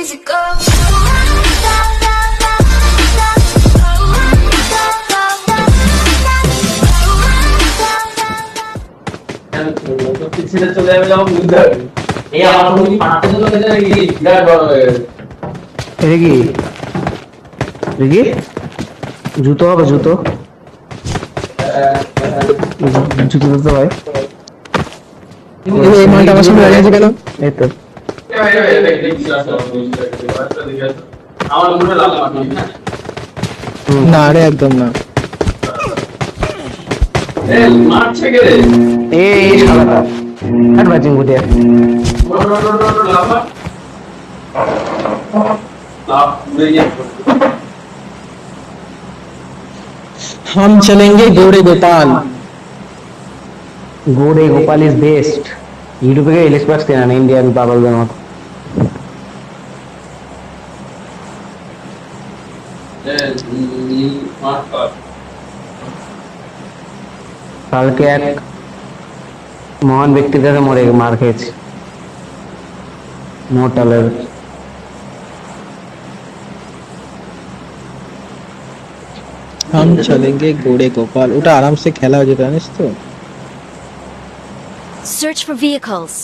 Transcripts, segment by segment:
crazy go. পিছনে চলে যাবে যখন বুঝতে হবে এই আমার তুমি পাঁচটা চলে যাবে কি বিরাট বড় হয়ে গেছে এটা কি দেখি জুতো হবে জুতো জুতো দিতে ভাই এই মালটা আমার সামনে দাঁড়িয়ে আছে কেন? এই তো আমার মনে লাল মাটি না রে একদম না। এ মারছে কে রে এই শালাটা আর বাজিং গুটিয়া লাভা লাভ উড়ে গিয়ে हम चलेंगे घोड़े गोपाल। गोरे गोपाल इज बेस्ट यूट्यूब पे इलिस बॉक्स देना इंडियन पागल के मत কালকে এক মহান ব্যক্তির কাছে মরে মার খেয়েছে মোটালের हम चलेंगे घोड़े गोपाल ওটা আরামসে খেলা হয়ে যেত জানিস তো। Search for vehicles.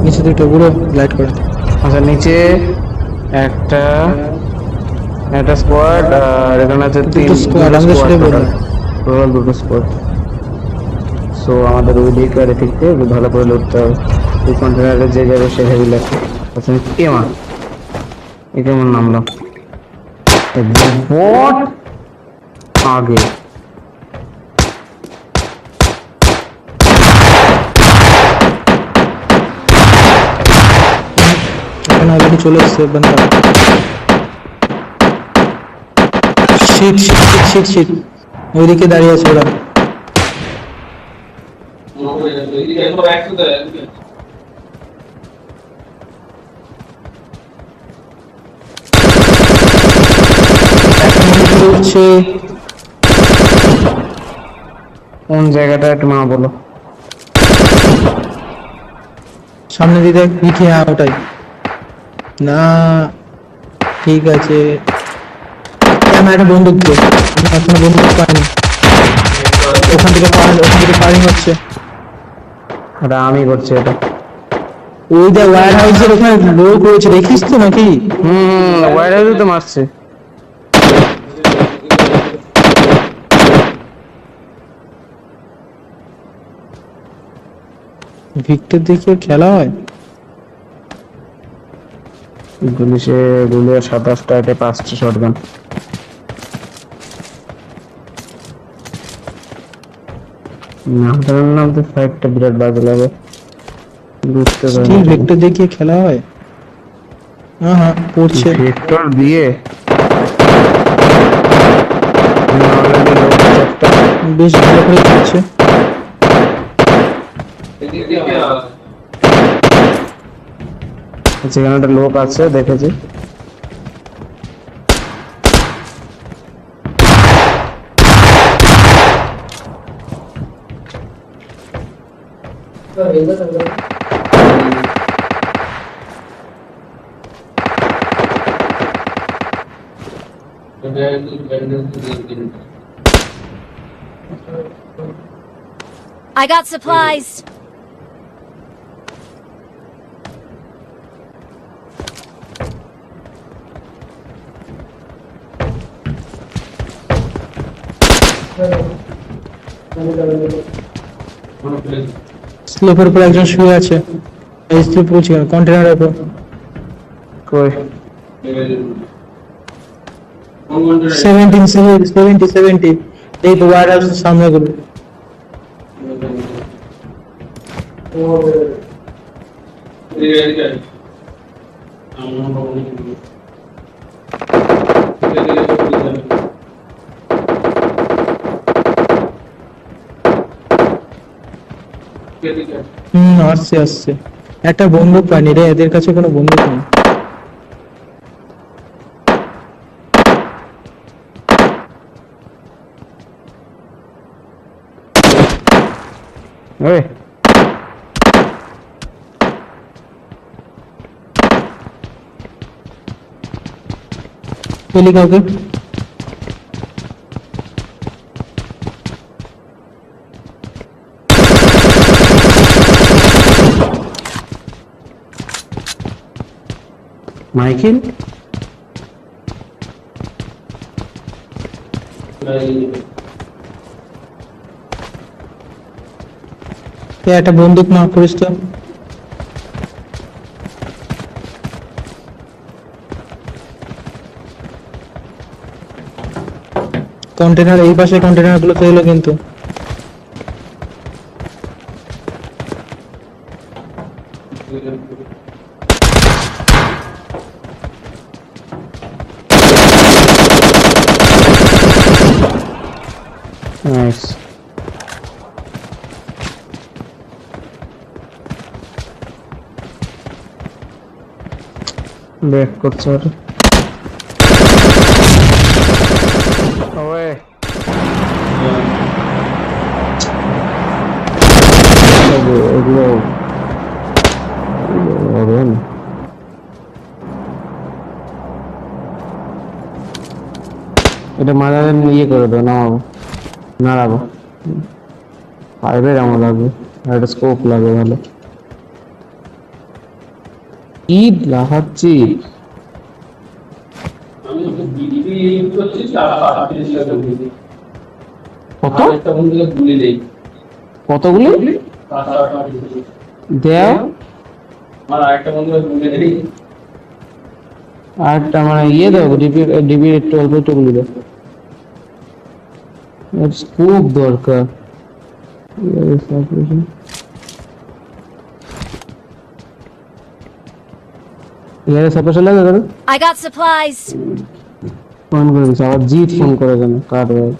নিচে দুটো পুরো লাইট করে। আচ্ছা নিচে একটা একটা স্কোয়াড আর এখানে আছে দুটো স্কোয়াড আমাদের সাথে বললো টোটাল দুটো স্কোয়াড সো আমাদের ওই দিকে আর এদিকে ভালো করে লুটতে হবে এই কন্টেনারে যে যাবে সে হেভি লাগবে আচ্ছা কেমন এই কেমন নামলো বট আগে অলরেডি চলে এসছে বান্দা। শিট শিট শিট শিট ওইদিকে দাঁড়িয়ে আছে ওরা। উঠছে কোন জায়গাটা একটু মা বলো সামনে দিয়ে দেখ পিঠে। হ্যাঁ ওটাই না ঠিক আছে। আমার একটা বন্দুক দে আমি এখনো বন্দুক পাইনি। ওখান থেকে ফায়ারিং হচ্ছে। ওটা আমি করছি এটা ওই যে ওয়্যার হাউসের ওখানে লোক রয়েছে দেখিস তো নাকি? ওয়্যার হাউসে তো মারছে ভিক্টর দেখিয়ে খেলা হয়। পুলিশে গুলো 27টা এতে 5টা শটগান নাম তো ফাইটটা বিরাট বাজে লাগে বুঝতে পারি কি ভিক্টর দেখিয়ে খেলা হয়? হ্যাঁ হ্যাঁ পড়ছে ভিক্টর দিয়ে বেশ ভালো করে চলছে। সেখানে একটা লোক আছে দেখেছি I got supplies. স্লোপের উপর একজন শুয়ে আছে এই স্লোপ পৌঁছে গেল কন্টেনারের উপর কই 70 এই তো ওয়ার হাউসের সামনে গুলো আসছে একটা বন্দুক পাইনি রে এদের কাছে কোনো বন্দুক নেই ওই পেলি কাউকে মাইকেল একটা বন্দুক মার্ক করিস তো কন্টেনার এই পাশে কন্টেনার গুলো তো এলো কিন্তু নাইস ব্রেক করছে ওটা ওয়ে এগুলো অরণ এটা মাঝে ইয়ে করে দাও নামাবো নাড়াবো ফাইভের আমার লাগবে আর একটা স্কোপ লাগবে ভালো ঈদ লাগাচ্ছি কত কতগুলি দেও আরেকটা মানে ইয়ে দাও ডিবি একটু অল্প একটু গুলি দাও স্কোপ দরকার ইয়ারে সাপোর্ট লাগে দাদা I got supplies. ফোন করে দিছে আবার জিত ফোন করে কেন কাট ভাই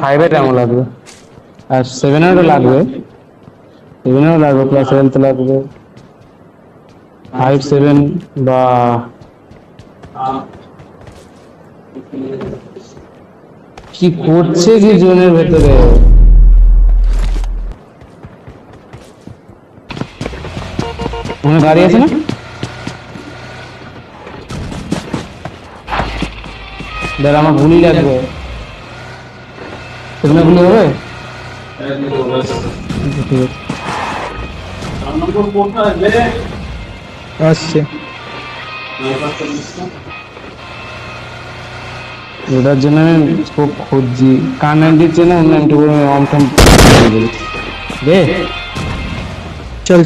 ফাইভের এমন লাগবে আর সেভেনেরও লাগবে প্লাস হেলথ লাগবে 5-7 বা কি করছে কি জোনের ভেতরে ওখানে গাড়ি আছে না দাঁড়া আমার গুলি লাগবে সেখানে গুলি হবে ঠিক আছে আসছে ওটার জন্য আমি খুব খুঁজছি কানের দিচ্ছে না অন্য একটু করে অমথম রে চল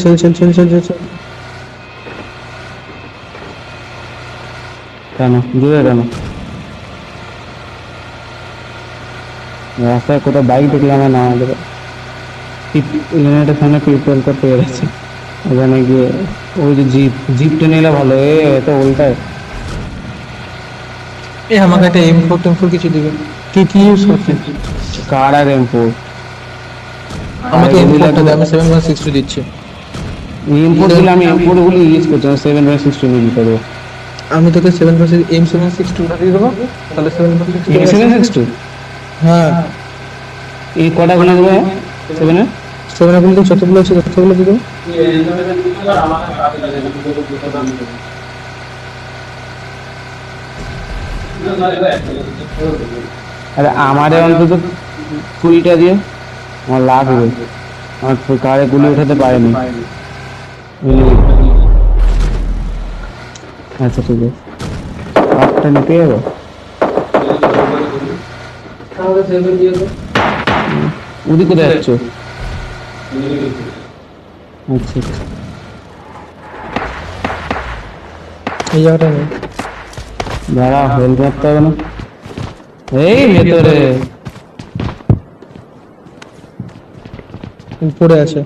কেন জুড়ে কেন রাস্তায় কোথাও বাইক দেখলাম না আমাদের ইউনাইটের সামনে পিপল করতে গেছে ওখানে গিয়ে ওই যে জিপটা নিলে ভালো তো উল্টায় এই আমাকে একটা M4 কিছু দিবে কি ইউজ করছেন কার আর M4 আমাকে M4টা দে আমি 7.62 দিচ্ছি M4 দিলে আমি M4 গুলো ইউজ করছি 7.62 মিলি করব আমি তোকে 7.6 M762টা দিয়ে দেবো তাহলে 7.62 হ্যাঁ এই কটা গুলো দেবো 7 এর 7 গুলো যতগুলো আছে ততগুলো দিয়ে দেবো আরে আমারে অন্তত কুড়িটা দিয়ে আমার লাগবে, আমার কারে গুলি উঠাতে পারেনি। আচ্ছা ঠিক আছে, আটটা নিতে যাবো। ওদিক কোথায় যাচ্ছ? আচ্ছা আচ্ছা, এই জায়গাটা নেই। দাঁড়া, হেল্প করতে হবে না। এই ভেতরে উপরে আছে।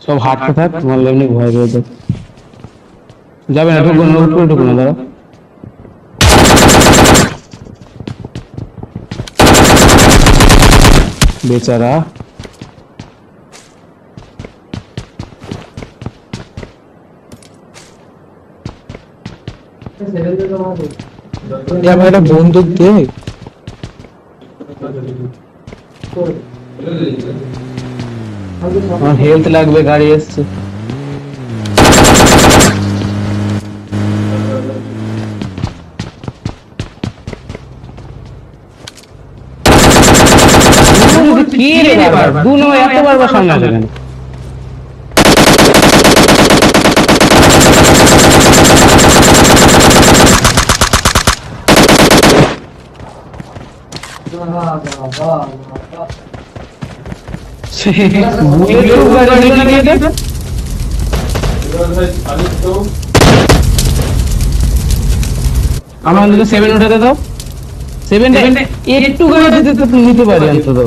সব হাঁটতে থাক, তোমার এমনি ভয় পেয়ে যাবে। যাবে না, ঢুকুন উপরে ঢুকুন, দাঁড়া। বেচারা আমার একটা বন্দুক দে। আমার হেলথ লাগবে, গাড়ি এসছে। কি রে বাবা, দু নম্বর এত বারবার সামনে আসে কেন? আমার অন্তত 7 উঠাতে দাও। 7 একটু গাড়ি দিতে তো নিতে পারি অন্তত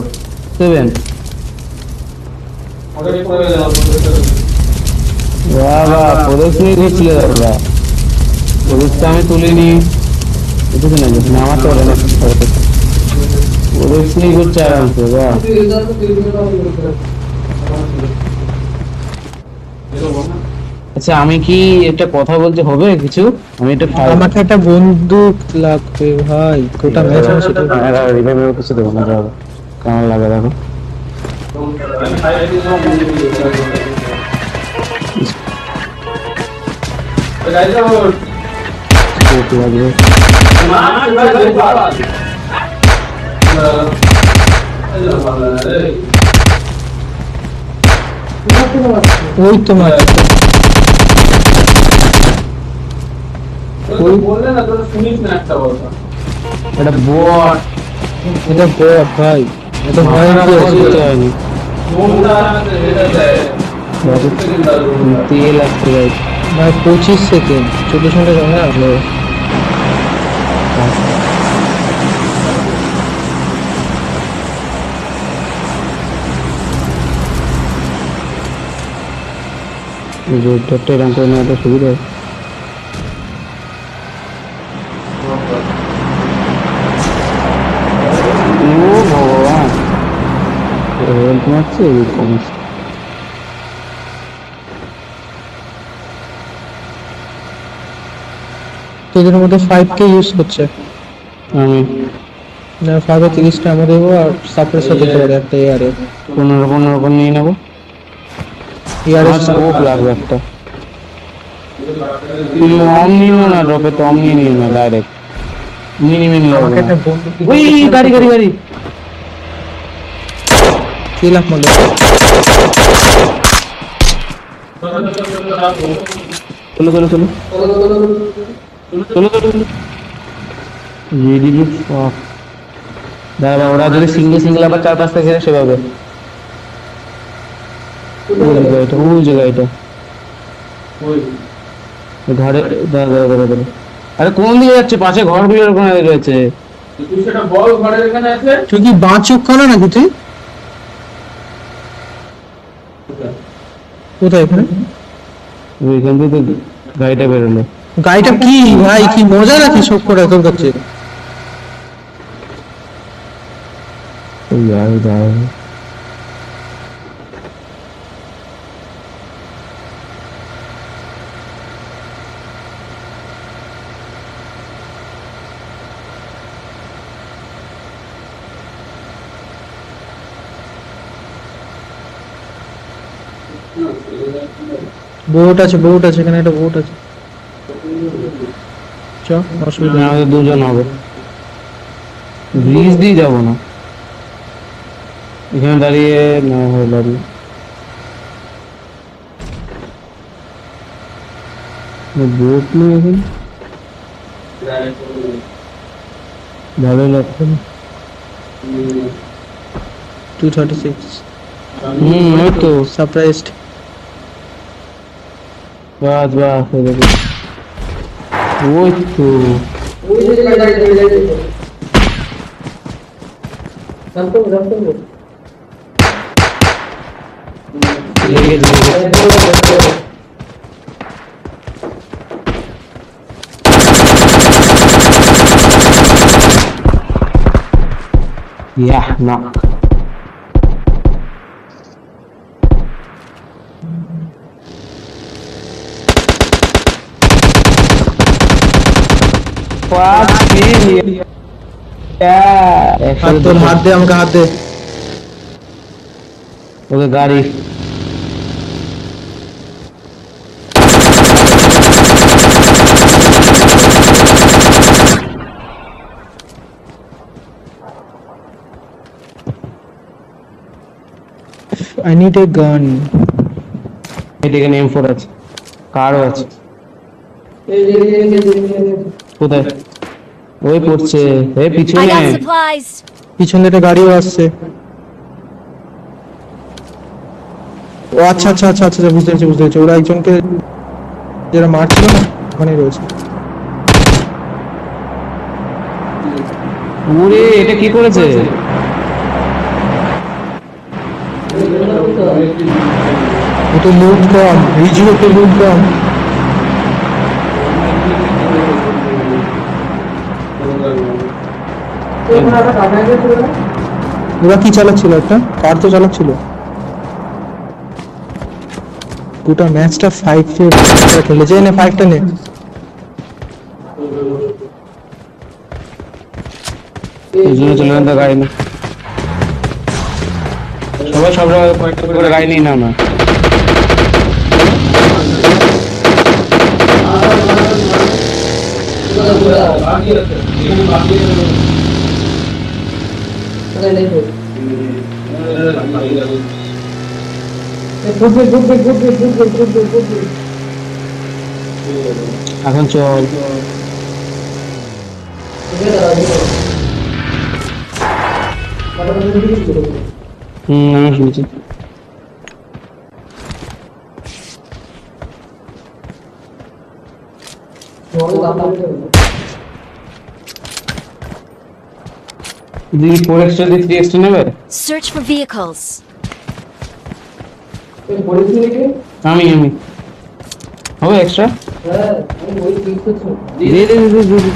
7। বাবা প্রদোষ নিয়ে ঘুরছিল দাদা, প্রদোষটা আমি তুলিনি। বুঝতে না যে আমার তো ওরা প্রদোষ নিয়ে ঘুরছে আরামসে। বাহ, আচ্ছা আমি কি একটা কথা বলতে হবে কিছু? আমি একটা আমাকে একটা বন্দুক লাগবে ভাই, কোটা ম্যাচ আছে সেটা। রিভাইভের কিছু দেবো না, যাবো কেমন লাগে দেখো। স্কোপ লাগবে। ওই তো মাছ। এটা বট, এটা বট ভাই, এটা ভয় কি আছে? হয়নি, তেল আসতে যাই। ভাই 25 সেকেন্ড, 24 মিনিট হবে না। রোডটা এরকম করে নেওয়াটা সুবিধা হয়। ও ভগবান, হেলথ মারছে কমছে। তোদের মধ্যে 5K ইউজ করছে। আমি না 5 এ 30টা আমরা দেবো, আর সাপ্রেসর দিতে পারে একটা এয়ারে। কোনো রকম নিয়ে নেবো। এয়ারে স্কোপ লাগবে একটা। অম নিও না, ড্রপে তো অম নিয়ে নিও না, ডাইরেক্ট মিনিমিনি আমাকে একটা বন্দুক দিতে ওই গাড়ি গাড়ি গাড়ি কি লাখ মারলো। চলো চলো চলো চলো চলো চলো। দাদা ওরা যদি সিঙ্গেল আবার 4-5টা ঘেরে সেভাবে ওই জায়গাটা ঘরে। দাদা দাদা দাদা, আরে কোন দিকে যাচ্ছে? পাশে ঘরগুলোর ওখানে রয়েছে। তুই কি বাঁচুক খানা নাকি তুই? কোথায় এখানে? ওইখান থেকে তো গাড়িটা বেরোলো। গাড়িটা কি ভাই, কি মজা নাকি সব করে তোর কাছে? ওই গাড়ি দাঁড়াবে। বোট আছে, বোট আছে এখানে, একটা বোট আছে। চ অসুবিধা না, নেই। আমাদের দুজন হবে। ব্রিজ দিয়ে যাবো না, এখানে দাঁড়িয়ে না হয়ে দাঁড়িয়ে বোট নেই এখন, ভালো লাগছে না। 236 ওই তো সারপ্রাইজড। বাস বাস হয়ে যাবে। ওই তো লেগে লেগে Yeah, knock. What kill? Yeah. হাত তোর হাত দে, আমাকে হাত দে। ওকে গাড়ি I need a gun. এদিকে M4 আছে, কারও আছে। কোথায়? ওই পড়ছে, এই I পিছনে। got supplies. পিছন থেকে গাড়িও আসছে। ও আচ্ছা আচ্ছা আচ্ছা আচ্ছা, বুঝতে পেরেছি বুঝতে পেরেছি। ওরা একজনকে যারা মারছিল না ওখানে রয়েছে। ওরে এটা কি করেছে? ও তো লুট কম, রিজিও তো লুট কম। ওরা কি চালাচ্ছিল? একটা কার তো চালাচ্ছিল। গোটা ম্যাচটা 5 খেলেছে। নে 5টা নে। পিছনে চলে গেল গাড়ি না, সবাই সব কয়েকটা করে গাড়ি নিয়ে নাও না। এখন চল। আমি শুনছি। দিদি 4x দিদি 3x নেবে? Search for vehicles. আমি হবে এক্সট্রা দিয়ে দে দে দে দে।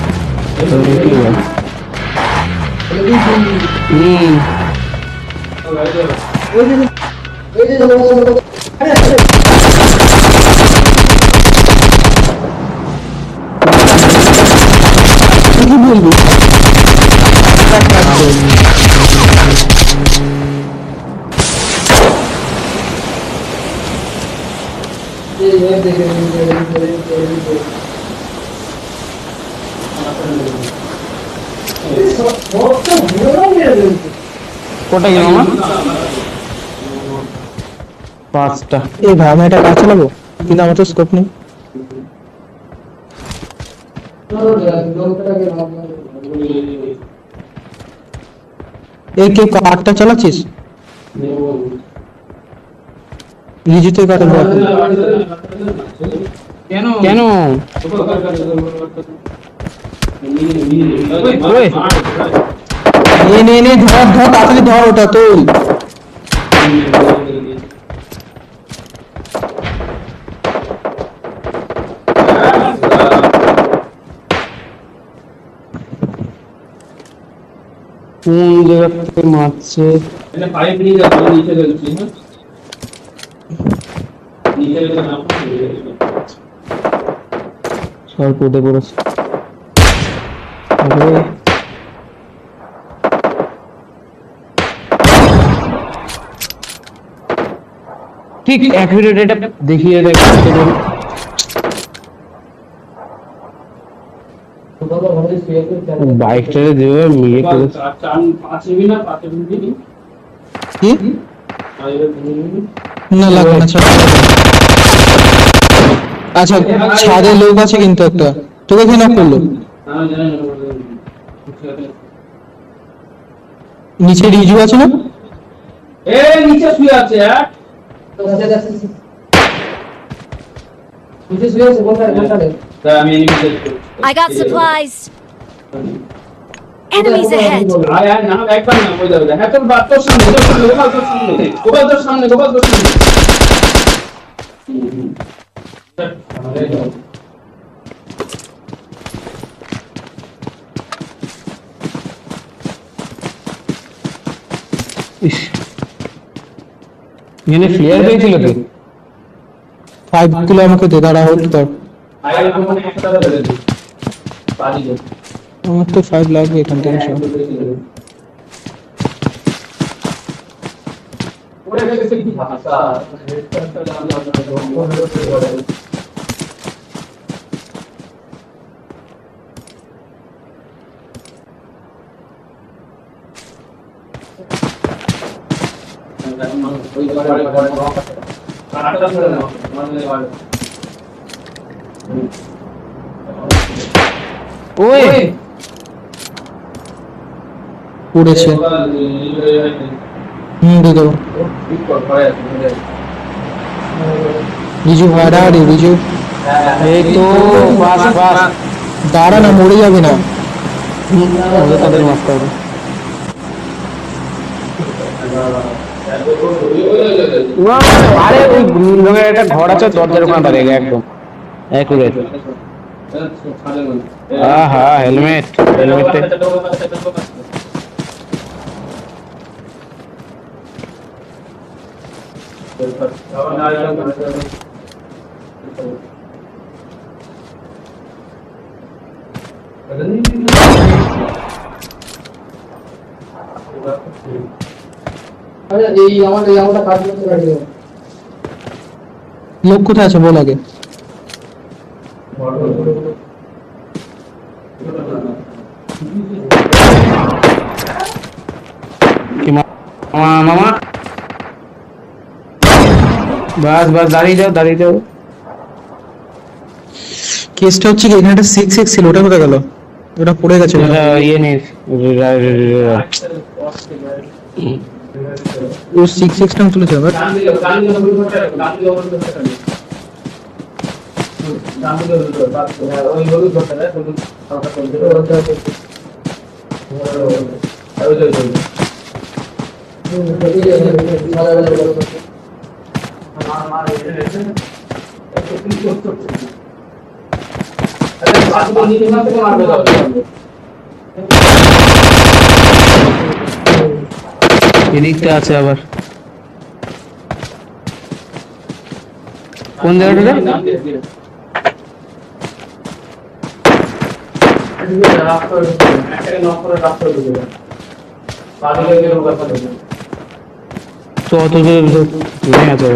কি বলবো? কটা গেল আমার? 5টা। এই ভাই আমি এটা কাজ চালাবো, কিন্তু আমার তো স্কোপ নেই। এই কেউ কারটা চালাচ্ছিস? নিজে কাটা কেন কেন? ওই নে নে ধর ধর, তাড়াতাড়ি ধর ওটা তুই। কোন জায়গা থেকে মারছে? পাইপ নিয়ে যাবো নিচে গেছি না নিচে গেছে না সব কোদে পড়েছে। ঠিক অ্যাকুরেট এটা দেখিয়ে দেখ। বাইকটারে যেভাবে মিয়ে করে কি না লাগবে না ছাড়। আচ্ছা ছাদে লোক আছে কিন্তু একটা, তোকে কি না করলো? নিচে রিজু আছে না? নিচে শুয়ে আছে আমি I got supplies. Enemies ahead. না একবার না হয়ে যাবে হ্যাঁ তোর সামনে গোপাল তোর সামনে ইস এখানে ফ্লেয়ার পেয়েছিল তো 5 কিলো আমাকে দে, দাঁড়া হোল্ড কর। আমার তো 5 লাগবে এখান থেকে সব। ওই পড়েছে দিয়ে দেবো। রিজু ভাড়া রে রিজু, এই তো বাস দাঁড়া না, মরে যাবে না। তাদের মারতে হবে। আরে ওই গ্রিন রঙের একটা ঘর আছে, দরজার ওখানে দাঁড়িয়ে গেছে একদম অ্যাকুরেট। আহা হেলমেটে লোক কোথায় আছে বল আগে। মামা বাস দাঁড়িয়ে যাও। কেসটা হচ্ছে কি, এখানে একটা 6x ছিল, ওটা কোথায় গেল? ওটা পড়ে গেছে। ইয়ে নেই ও 6x টা তুলেছে আবার। এদিকটা আছে আবার কোন জায়গাটা? তো অত নেই আছে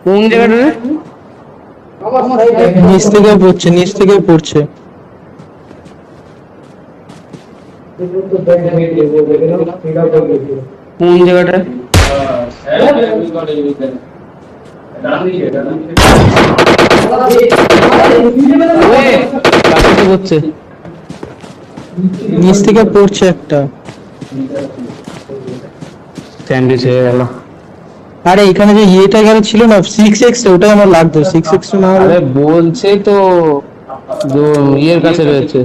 কোন জায়গাটা? নিচ থেকে পড়ছে। কোন জায়গাটা? নিচ থেকে পড়ছে একটা স্যান্ডউইচ হয়ে গেল। আরে এখানে যে ইয়েটা গেল ছিল না 6x, ওটাই আমার লাগতো। 6x না আরে বলছে তো ইয়ের কাছে রয়েছে।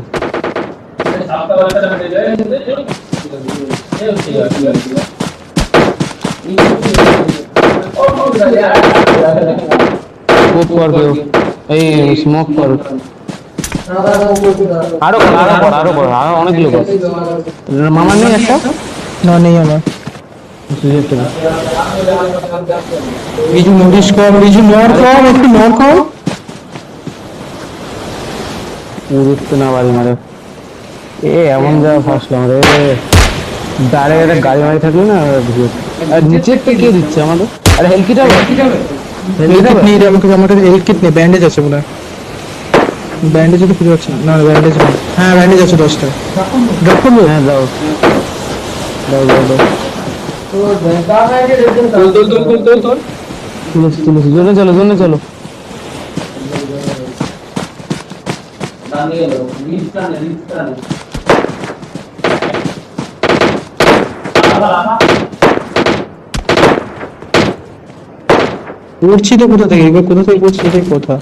এই স্মোক কর, আরো অনেকগুলো কর। মামা নেই একটা? না নেই আমার। রিজু নোটিস কর, রিজু নর কর, একটু নর কর। উঠতে না পারি মারে। এমন যা ফাঁসলাম রে। ডাইরেক্ট একটা গাড়ি মারি থাকলে না আর নিচে কে দিচ্ছে আমাদের আরে হেলথ কিট হবে হেলথ কিট নেই রে আমাকে হেলথ কিট নেই ব্যান্ডেজ আছে মনে হয় ব্যান্ডেজ তো খুঁজে পাচ্ছি না ব্যান্ডেজ নেই হ্যাঁ ব্যান্ডেজ আছে 10টা ড্রপ করবো হ্যাঁ দাও দাও দাও দাও তুলসী জোনে চলো উঠছি তো কোথা থেকে এবার কোথা থেকে উঠছি এটাই কথা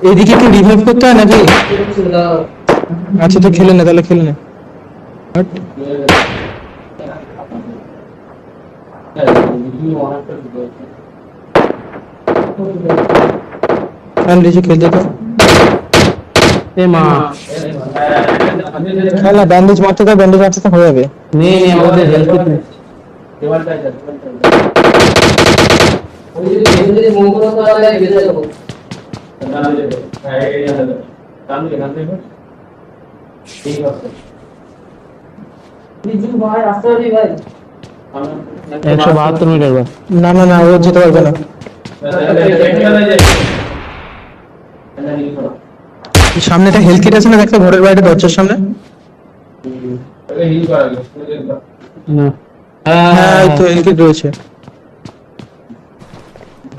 এদিকে কি রিভাইভ করতে হয় নাকি আচ্ছা তো খেলে না তাহলে খেলে না আমি খেলতে তো এ মা খেলা ব্যান্ডেজ মারতে তো ব্যান্ডেজ মারতে তো হয়ে যাবে নে আমাদের হেলথ কিট নেই ভাই রাস্তা ভাই 172 মিটার বা না ও যেতে পারবে না সামনে একটা হেলথ কিট আছে না দেখতে ঘরের বাইরে দরজার সামনে না হ্যাঁ এই তো হেলথ কিট রয়েছে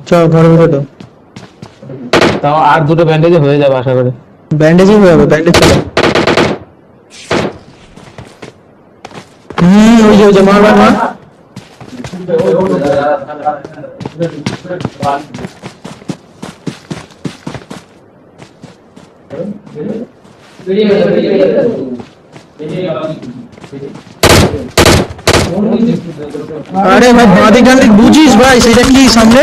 চল ঘরের ভিতরে তাও আর দুটো ব্যান্ডেজ হয়ে যাবে আশা করি ব্যান্ডেজই হয়ে যাবে ব্যান্ডেজ চলো ওই যে মার আরে ভাই বাঁদিক ডানদিক বুঝিস ভাই সেটা কি সামনে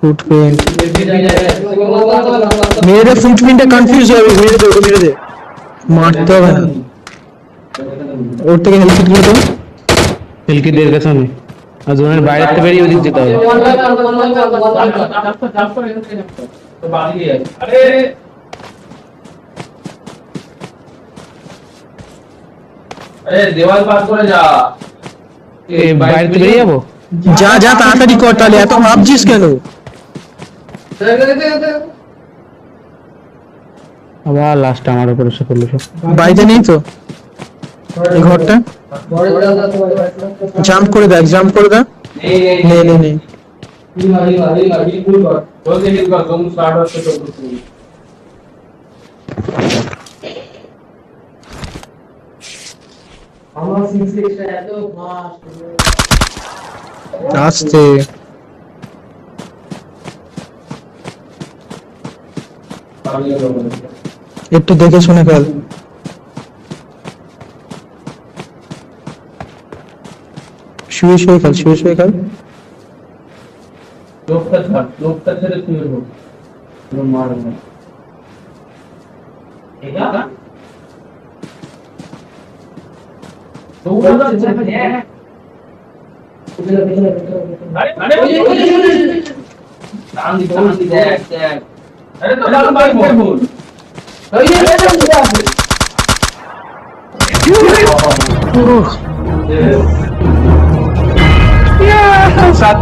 ফুটপ্রিন্ট মেরে ফুটপ্রিন্টটা কনফিউজ হবে মেরে দে মারতে হবে না ওর থেকে হেলথ কিট তো হেলথ কিট এর কাছে নেই আর জোনের বাইরে থেকে বেরিয়ে ওদিক যেতে হবে আরে দেওয়াল পার করে যা এই বাইরে থেকে বেরিয়ে যাবো যা তাড়াতাড়ি কর তাহলে এত ভাবছিস কেন আবার লাস্ট আমার উপর এসে পড়লো সব বাইরে নেই তো এই ঘরটা জাম্প করে দেখ নেই আস্তে একটু দেখে শুনে খেল শুয়ে খেল লোকটা ছেড়ে শুয়ে হোক মারবে এটা সাত